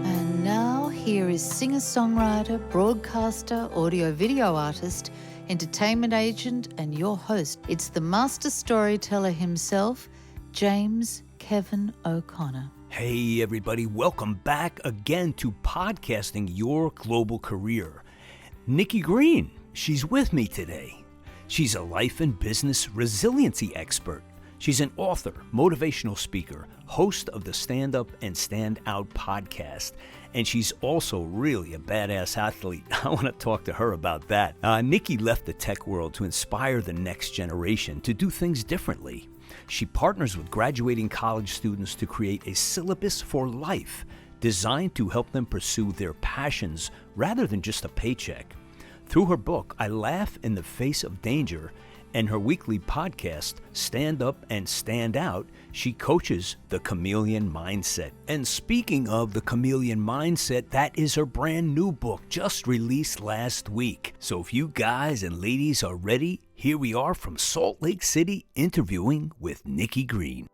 And now here is singer-songwriter, broadcaster, audio-video artist, entertainment agent, and your host. It's the master storyteller himself, James Kevin O'Connor. Hey everybody, welcome back again to Podcasting Your Global Career. Nikki Green, she's with me today. She's a life and business resiliency expert. She's an author, motivational speaker, host of the Stand Up and Stand Out podcast, and she's also really a badass athlete. I want to talk to her about that. Nikki left the tech world to inspire the next generation to do things differently. She partners with graduating college students to create a syllabus for life designed to help them pursue their passions rather than just a paycheck. Through her book, I Laugh in the Face of Danger, and her weekly podcast, Stand Up and Stand Out, she coaches the Chameleon Mindset. And speaking of the Chameleon Mindset, that is her brand new book, just released last week. So if you guys and ladies are ready, here we are from Salt Lake City interviewing with Nikki Green.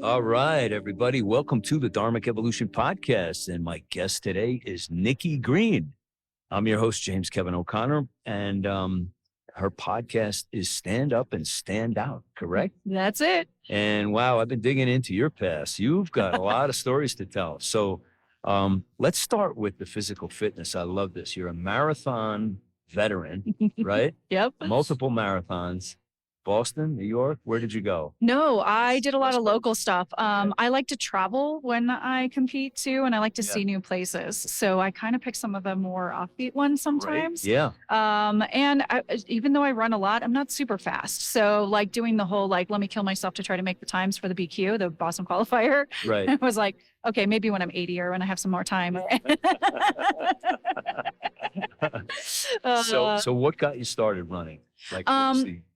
All right, everybody, welcome to the Dharmic Evolution Podcast. And my guest today is Nikki Green. I'm your host, James Kevin O'Connor, and her podcast is Stand Up and Stand Out, correct? That's it. And wow, I've been digging into your past. You've got a lot of stories to tell. So let's start with the physical fitness. I love this. You're a marathon veteran, right? Yep. Multiple marathons. Boston, New York, where did you go? No, I did a lot of local stuff. I like to travel when I compete too, and I like to see new places. So I kind of pick some of the more offbeat ones sometimes. Right. Yeah. And even though I run a lot, I'm not super fast. So like doing the whole, like, let me kill myself to try to make the times for the BQ, the Boston qualifier. Right. I was like, okay, maybe when I'm 80 or when I have some more time. So what got you started running? Like,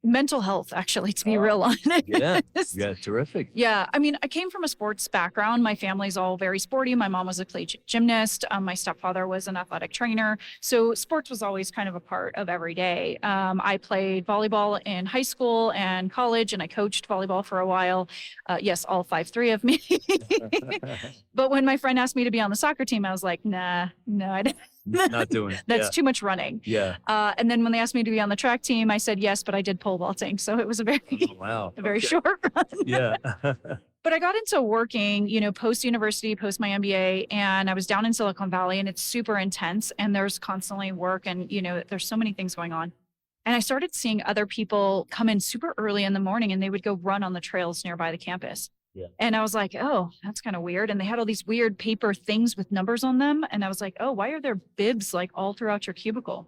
mental health, actually, to be real honest. Yeah, terrific. Yeah, I mean, I came from a sports background. My family's all very sporty. My mom was a collegiate gymnast. My stepfather was an athletic trainer. So sports was always kind of a part of every day. I played volleyball in high school and college, and I coached volleyball for a while. Yes, all 5'3" of me. But when my friend asked me to be on the soccer team, I was like, no, I didn't. Not doing it. That's too much running. Yeah. And then when they asked me to be on the track team, I said yes, but I did pole vaulting. So it was a very, short run. Yeah. But I got into working, post-university, post my MBA, and I was down in Silicon Valley, and it's super intense, and there's constantly work, and, there's so many things going on. And I started seeing other people come in super early in the morning, and they would go run on the trails nearby the campus. Yeah. And I was like, oh, that's kind of weird. And they had all these weird paper things with numbers on them. And I was like, oh, why are there bibs like all throughout your cubicle?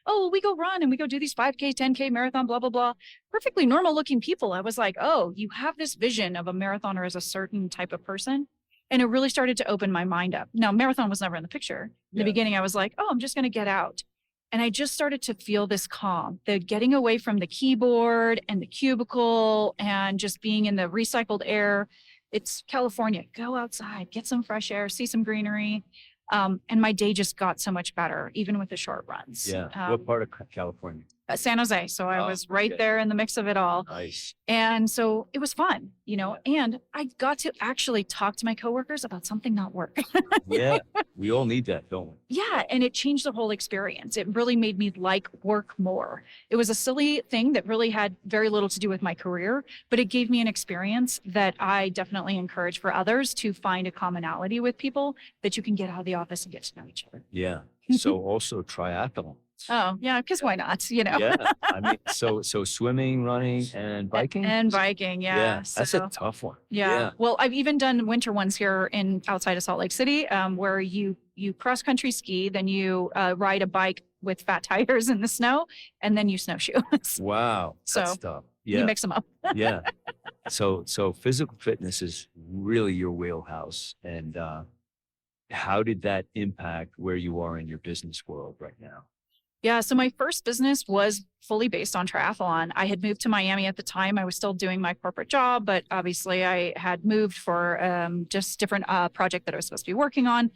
Oh, well, we go run and we go do these 5K, 10K marathon, blah, blah, blah. Perfectly normal looking people. I was like, oh, you have this vision of a marathoner as a certain type of person. And it really started to open my mind up. Now, marathon was never in the picture. In the beginning, I was like, oh, I'm just going to get out. And I just started to feel this calm, the getting away from the keyboard and the cubicle and just being in the recycled air. It's California. Go outside, get some fresh air, see some greenery. And my day just got so much better, even with the short runs. Yeah. What part of California? San Jose. So I was right there in the mix of it all. Nice. And so it was fun, and I got to actually talk to my coworkers about something not work. Yeah. We all need that, don't we? Yeah. And it changed the whole experience. It really made me like work more. It was a silly thing that really had very little to do with my career, but it gave me an experience that I definitely encourage for others to find a commonality with people that you can get out of the office and get to know each other. Yeah. So also triathlon. Oh, yeah, because why not, Yeah, I mean, so swimming, running, and biking? And biking, yeah. Yeah, so, that's a tough one. Yeah. Well, I've even done winter ones here outside of Salt Lake City, where you cross-country ski, then you ride a bike with fat tires in the snow, and then you snowshoe. Wow, that's tough. Yeah. You mix them up. Yeah. So physical fitness is really your wheelhouse. And how did that impact where you are in your business world right now? Yeah, so my first business was fully based on triathlon. I had moved to Miami at the time. I was still doing my corporate job, but obviously I had moved for just different project that I was supposed to be working on.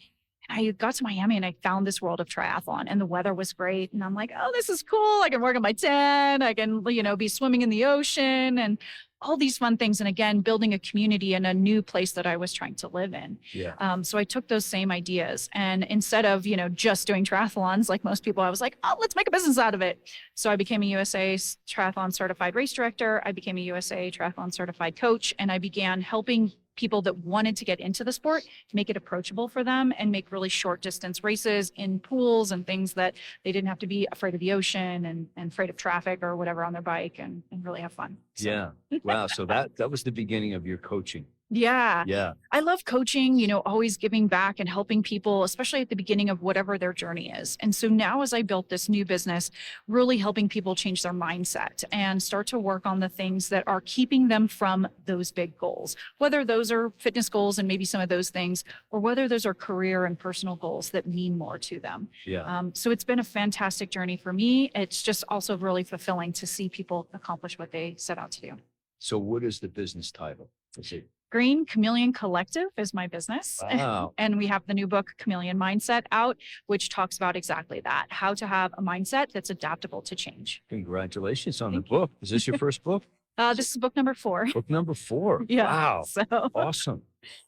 I got to Miami and I found this world of triathlon, and the weather was great. And I'm like, oh, this is cool. I can work on my tent. I can, be swimming in the ocean and all these fun things. And again, building a community in a new place that I was trying to live in. Yeah. So I took those same ideas, and instead of, just doing triathlons like most people, I was like, oh, let's make a business out of it. So I became a USA Triathlon Certified Race Director. I became a USA Triathlon Certified Coach, and I began helping people that wanted to get into the sport, make it approachable for them and make really short distance races in pools and things that they didn't have to be afraid of the ocean and afraid of traffic or whatever on their bike, and really have fun. So. Yeah. Wow. So that was the beginning of your coaching. Yeah. Yeah. I love coaching, always giving back and helping people, especially at the beginning of whatever their journey is. And so now as I built this new business, really helping people change their mindset and start to work on the things that are keeping them from those big goals, whether those are fitness goals and maybe some of those things, or whether those are career and personal goals that mean more to them. Yeah. So it's been a fantastic journey for me. It's just also really fulfilling to see people accomplish what they set out to do. So what is the business title? Is it Green Chameleon Collective is my business. Wow. And we have the new book, Chameleon Mindset, out, which talks about exactly that, how to have a mindset that's adaptable to change. Congratulations on the book. Is this your first book? This is book number 4. Book number 4. Yeah. Wow. So. Awesome.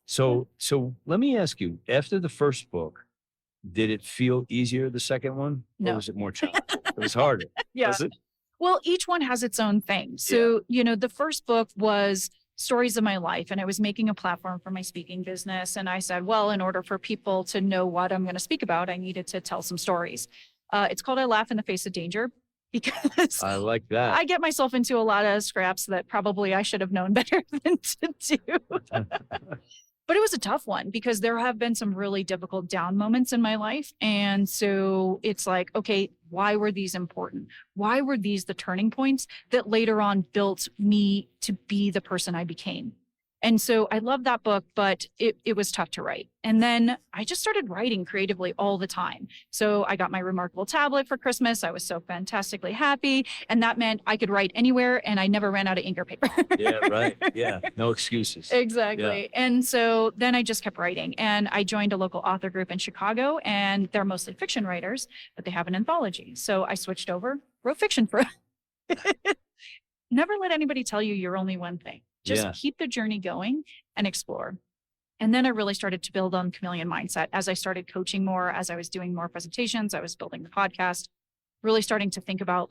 So let me ask you, after the first book, did it feel easier, the second one? No. Or was it more challenging? It was harder. Yeah. Was it? Well, each one has its own thing. So, the first book was stories of my life, and I was making a platform for my speaking business. And I said, well, in order for people to know what I'm going to speak about, I needed to tell some stories. It's called I Laugh in the Face of Danger, because I like that. I get myself into a lot of scraps that probably I should have known better than to do. But it was a tough one because there have been some really difficult down moments in my life. And so it's like, okay, why were these important? Why were these the turning points that later on built me to be the person I became? And so I love that book, but it was tough to write. And then I just started writing creatively all the time. So I got my remarkable tablet for Christmas. I was so fantastically happy. And that meant I could write anywhere and I never ran out of ink or paper. Yeah, right. Yeah. No excuses. Exactly. Yeah. And so then I just kept writing, and I joined a local author group in Chicago, and they're mostly fiction writers, but they have an anthology. So I switched over, wrote fiction for Never let anybody tell you you're only one thing. Just keep the journey going and explore. And then I really started to build on Chameleon Mindset as I started coaching more, as I was doing more presentations, I was building the podcast, really starting to think about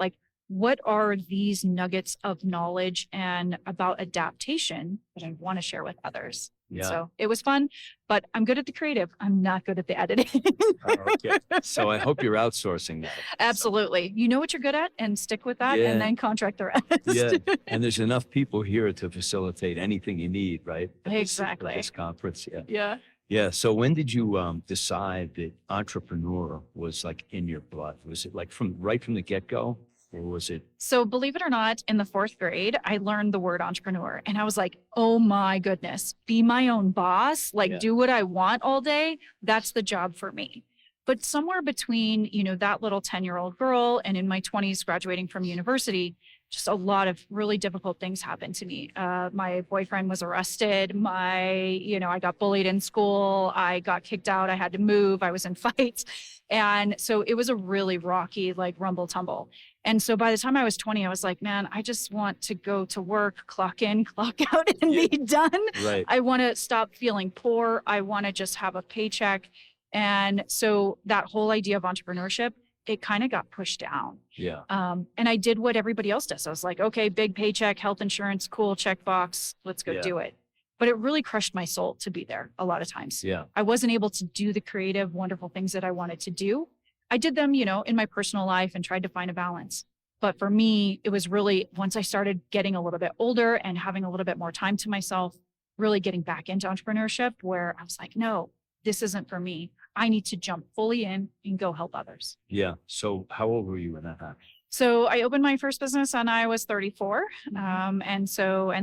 what are these nuggets of knowledge and about adaptation that I want to share with others. Yeah. So it was fun, but I'm good at the creative. I'm not good at the editing. Okay. So I hope you're outsourcing that. Absolutely. You know what you're good at and stick with that, and then contract the rest. Yeah. And there's enough people here to facilitate anything you need, right? Exactly. At this conference. Yeah. Yeah. Yeah. So when did you decide that entrepreneur was in your blood? Was it right from the get-go? Or was it? So believe it or not, in the 4th grade, I learned the word entrepreneur, and I was like, oh my goodness, be my own boss, do what I want all day. That's the job for me. But somewhere between, that little 10-year-old girl and in my 20s graduating from university, just a lot of really difficult things happened to me. My boyfriend was arrested. I got bullied in school. I got kicked out. I had to move. I was in fights. And so it was a really rocky, rumble tumble. And so by the time I was 20, I was like, man, I just want to go to work, clock in, clock out, and be done. Right. I want to stop feeling poor. I want to just have a paycheck. And so that whole idea of entrepreneurship, it kind of got pushed down. Yeah. And I did what everybody else does. I was like, okay, big paycheck, health insurance, cool, checkbox, let's go do it. But it really crushed my soul to be there a lot of times. Yeah. I wasn't able to do the creative, wonderful things that I wanted to do. I did them, in my personal life and tried to find a balance. But for me, it was really once I started getting a little bit older and having a little bit more time to myself, really getting back into entrepreneurship, where I was like, no, this isn't for me. I need to jump fully in and go help others. Yeah. So how old were you when that happened? So I opened my first business when I was 34. And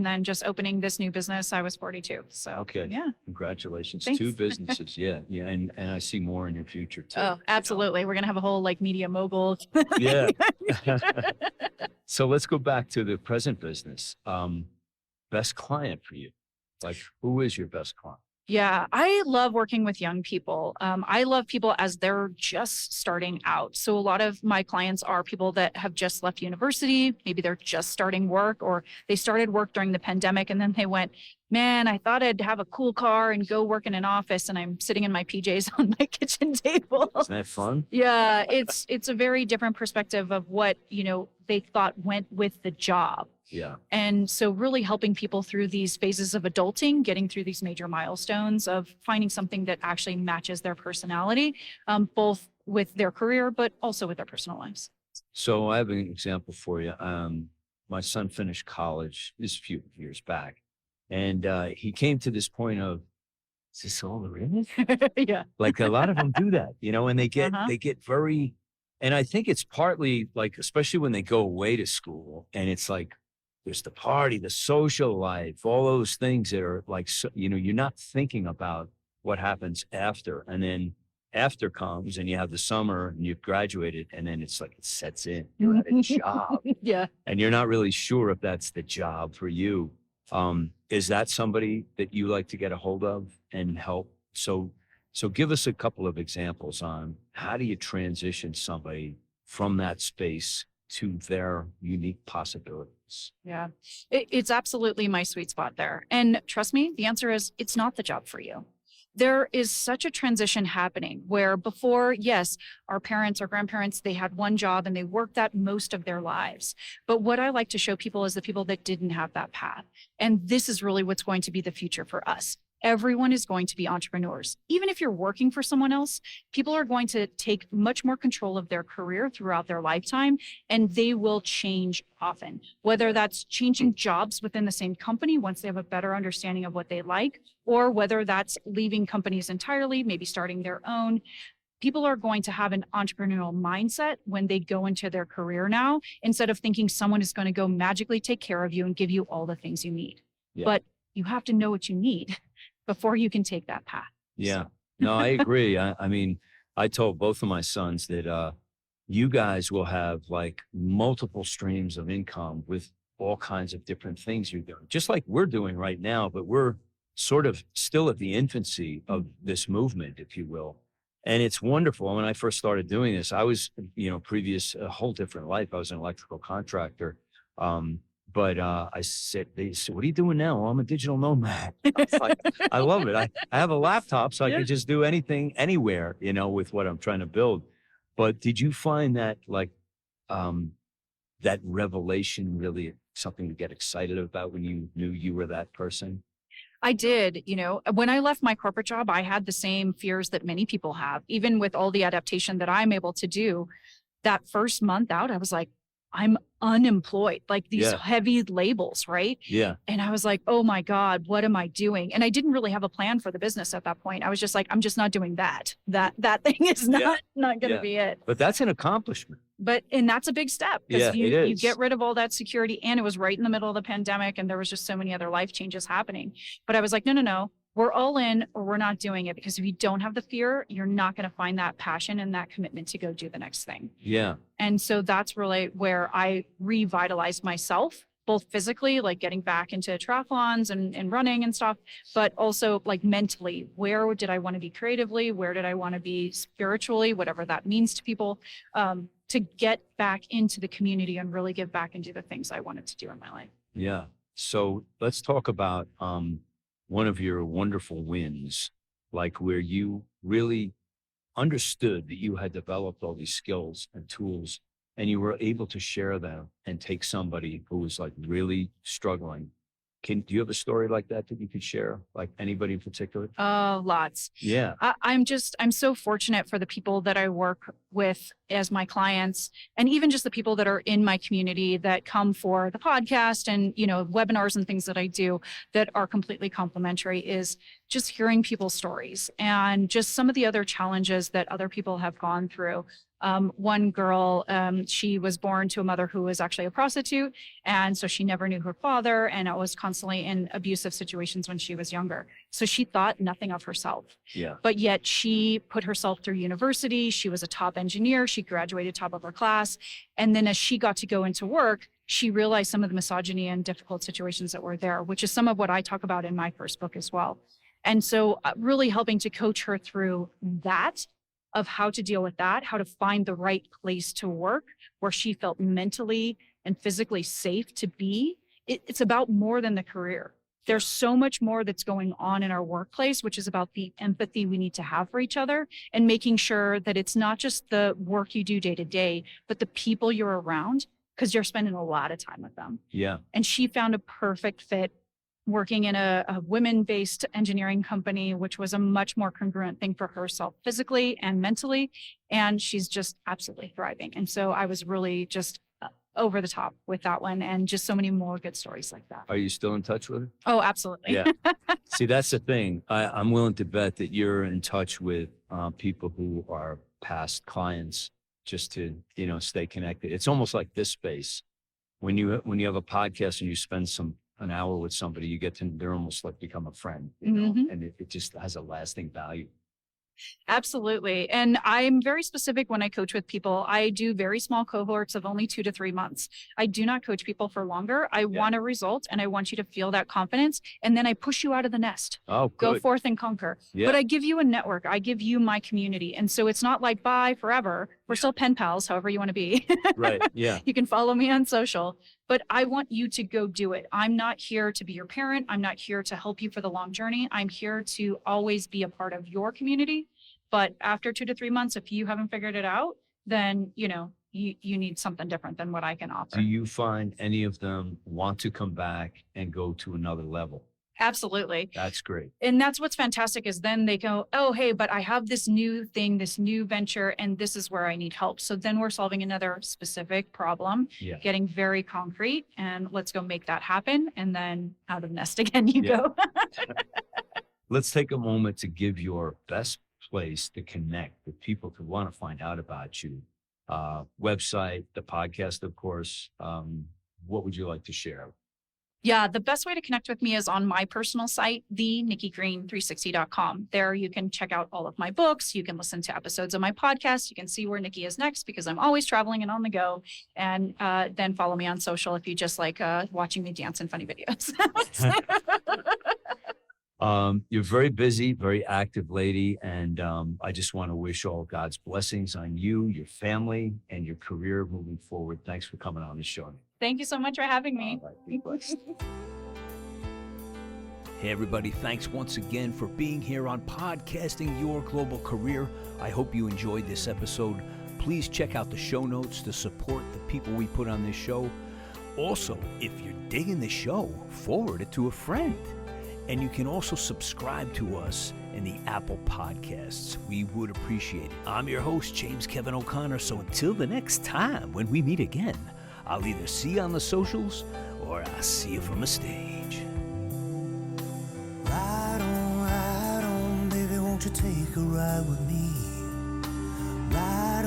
then just opening this new business, I was 42. So okay. Yeah. Congratulations. Thanks. 2 businesses. Yeah. Yeah. And I see more in your future too. Oh, absolutely. We're going to have a whole media mogul. Yeah. So let's go back to the present business. Best client for you. Who is your best client? Yeah, I love working with young people. I love people as they're just starting out. So a lot of my clients are people that have just left university. Maybe they're just starting work, or they started work during the pandemic and then they went, man, I thought I'd have a cool car and go work in an office, and I'm sitting in my PJs on my kitchen table. Isn't that fun? Yeah, it's a very different perspective of what, they thought went with the job. Yeah. And so really helping people through these phases of adulting, getting through these major milestones of finding something that actually matches their personality, both with their career, but also with their personal lives. So I have an example for you. My son finished college this few years back, and he came to this point of, is this all there is? Yeah. Like a lot of them do that, and they get very, and I think it's partly like, especially when they go away to school, and it's like, there's the party, the social life, all those things that are like, you're not thinking about what happens after. And then after comes and you have the summer and you've graduated, and then it's like, it sets in, you're at a job. Yeah. And you're not really sure if that's the job for you. Is that somebody that you like to get a hold of and help? So give us a couple of examples on how do you transition somebody from that space to their unique possibilities. Yeah, it's absolutely my sweet spot there. And trust me, the answer is it's not the job for you. There is such a transition happening where before, yes, our parents, our grandparents, they had one job and they worked that most of their lives. But what I like to show people is the people that didn't have that path. And this is really what's going to be the future for us. Everyone is going to be entrepreneurs. Even if you're working for someone else, people are going to take much more control of their career throughout their lifetime, and they will change often. Whether that's changing jobs within the same company once they have a better understanding of what they like, or whether that's leaving companies entirely, maybe starting their own. People are going to have an entrepreneurial mindset when they go into their career now, instead of thinking someone is going to go magically take care of you and give you all the things you need. Yeah. But you have to know what you need before you can take that path. Yeah, no, I agree. I mean, I told both of my sons that you guys will have like multiple streams of income with all kinds of different things you're doing, just like we're doing right now, but we're sort of still at the infancy of this movement, if you will. And it's wonderful. When I first started doing this, I was, previous, a whole different life. I was an electrical contractor. But they said, what are you doing now? Well, I'm a digital nomad. I was like, I love it. I have a laptop, so I can just do anything, anywhere, with what I'm trying to build. But did you find that that revelation really something to get excited about when you knew you were that person? I did. When I left my corporate job, I had the same fears that many people have, even with all the adaptation that I'm able to do. That first month out, I was like, I'm unemployed, like these heavy labels, right? Yeah. And I was like, oh my God, what am I doing? And I didn't really have a plan for the business at that point. I was just like, I'm just not doing that. That thing is not going to be it. But that's an accomplishment. And that's a big step, because you get rid of all that security, and it was right in the middle of the pandemic, and there was just so many other life changes happening. But I was like, no. We're all in, or we're not doing it, because if you don't have the fear, you're not going to find that passion and that commitment to go do the next thing. Yeah. And so that's really where I revitalized myself, both physically, like getting back into triathlons and running and stuff, but also like mentally. Where did I want to be creatively? Where did I want to be spiritually? Whatever that means to people, to get back into the community and really give back and do the things I wanted to do in my life. Yeah. So let's talk about one of your wonderful wins, like where you really understood that you had developed all these skills and tools, and you were able to share them and take somebody who was like really struggling. Do you have a story like that you could share? Like anybody in particular? Lots. Yeah. I'm so fortunate for the people that I work with as my clients, and even just the people that are in my community that come for the podcast and, webinars and things that I do that are completely complimentary, is just hearing people's stories and just some of the other challenges that other people have gone through. One girl, she was born to a mother who was actually a prostitute. And so she never knew her father, and I was constantly in abusive situations when she was younger. So she thought nothing of herself. Yeah. But yet she put herself through university. She was a top engineer. She graduated top of her class. And then as she got to go into work, she realized some of the misogyny and difficult situations that were there, which is some of what I talk about in my first book as well. And so really helping to coach her through that, of how to deal with that, how to find the right place to work where she felt mentally and physically safe to be. It's about more than the career. There's so much more that's going on in our workplace, which is about the empathy we need to have for each other and making sure that it's not just the work you do day to day, but the people you're around, because you're spending a lot of time with them. Yeah. And she found a perfect fit working in a women-based engineering company, which was a much more congruent thing for herself physically and mentally. And she's just absolutely thriving. And so I was really just over the top with that one, and just so many more good stories like that. Are you still in touch with her? Oh, absolutely. Yeah. See, that's the thing. I'm willing to bet that you're in touch with people who are past clients, just to, stay connected. It's almost like this space. When you have a podcast and you spend an hour with somebody, they're almost like become a friend, and it just has a lasting value. Absolutely. And I'm very specific when I coach with people. I do very small cohorts of only 2 to 3 months. I do not coach people for longer. I want a result, and I want you to feel that confidence. And then I push you out of the nest. Oh, good. Go forth and conquer. Yeah. But I give you a network. I give you my community. And so it's not like bye forever. We're still pen pals, however you want to be. Right. Yeah. You can follow me on social, but I want you to go do it. I'm not here to be your parent. I'm not here to help you for the long journey. I'm here to always be a part of your community. But after 2 to 3 months, if you haven't figured it out, then, you need something different than what I can offer. Do you find any of them want to come back and go to another level? Absolutely. That's great. And that's what's fantastic, is then they go, oh, hey, but I have this new thing, this new venture, and this is where I need help. So then we're solving another specific problem, getting very concrete, and let's go make that happen. And then out of nest again you go. Let's take a moment to give your best place to connect with people who want to find out about you. Website, the podcast, of course. What would you like to share? Yeah, the best way to connect with me is on my personal site, the nikkigreen360.com. There you can check out all of my books. You can listen to episodes of my podcast. You can see where Nikki is next, because I'm always traveling and on the go. And then follow me on social if you just like watching me dance in funny videos. You're very busy, very active lady, and I just want to wish all God's blessings on you, your family, and your career moving forward. Thanks for coming on the show. Thank you so much for having me. All right, be blessed. Hey, everybody. Thanks once again for being here on Podcasting Your Global Career. I hope you enjoyed this episode. Please check out the show notes to support the people we put on this show. Also, if you're digging the show, forward it to a friend. And you can also subscribe to us in the Apple Podcasts. We would appreciate it. I'm your host, James Kevin O'Connor. So until the next time when we meet again, I'll either see you on the socials or I'll see you from a stage. Ride on, baby, won't you take a ride with me? Ride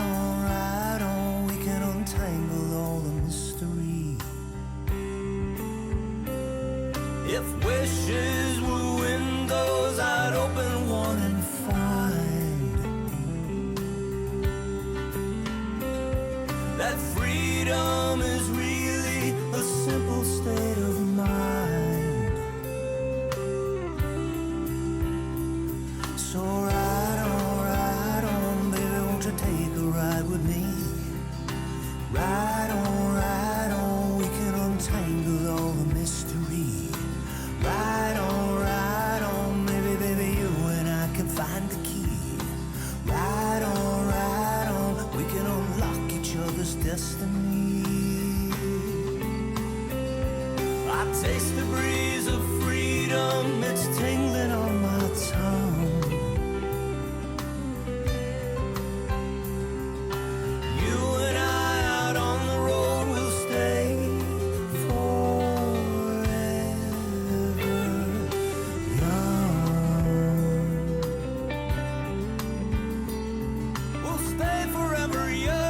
on, we can untangle all the mystery. If wishes were windows, I'd open one and find that freedom is really a simple state of mind. So ride on, baby, won't you take a ride with me? Ride on, we can untangle all the mystery. Ride on, baby, you and I can find the key. Ride on, we can unlock each other's destiny. I taste the breeze of freedom, it's tingling on my tongue. You and I out on the road will stay forever young. We'll stay forever young.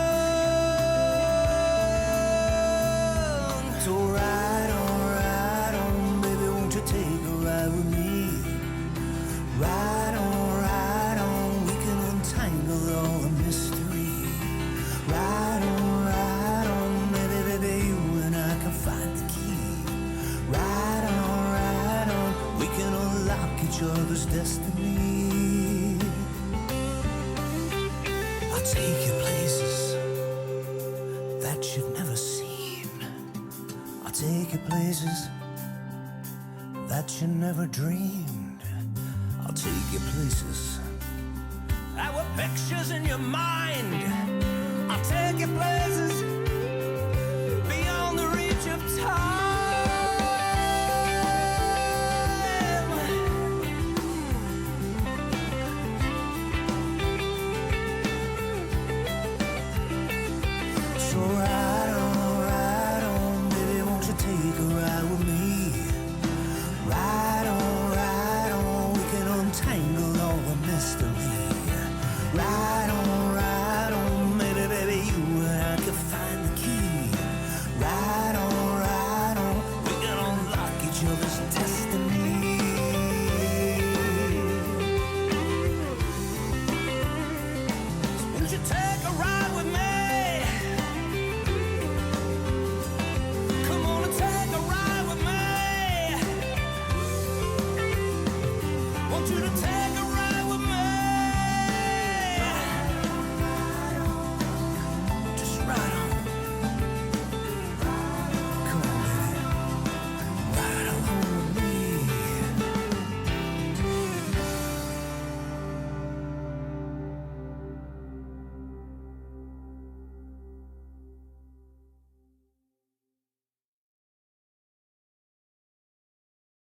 So ride on, baby, won't you take a ride with me? Ride on, we can untangle all the mystery. Ride on, baby, you and I can find the key. Ride on, we can unlock each other's destiny. I'll take you places that you've never seen. I'll take you places that you never dreamed. I'll take you places that were pictures in your mind. I'll take you places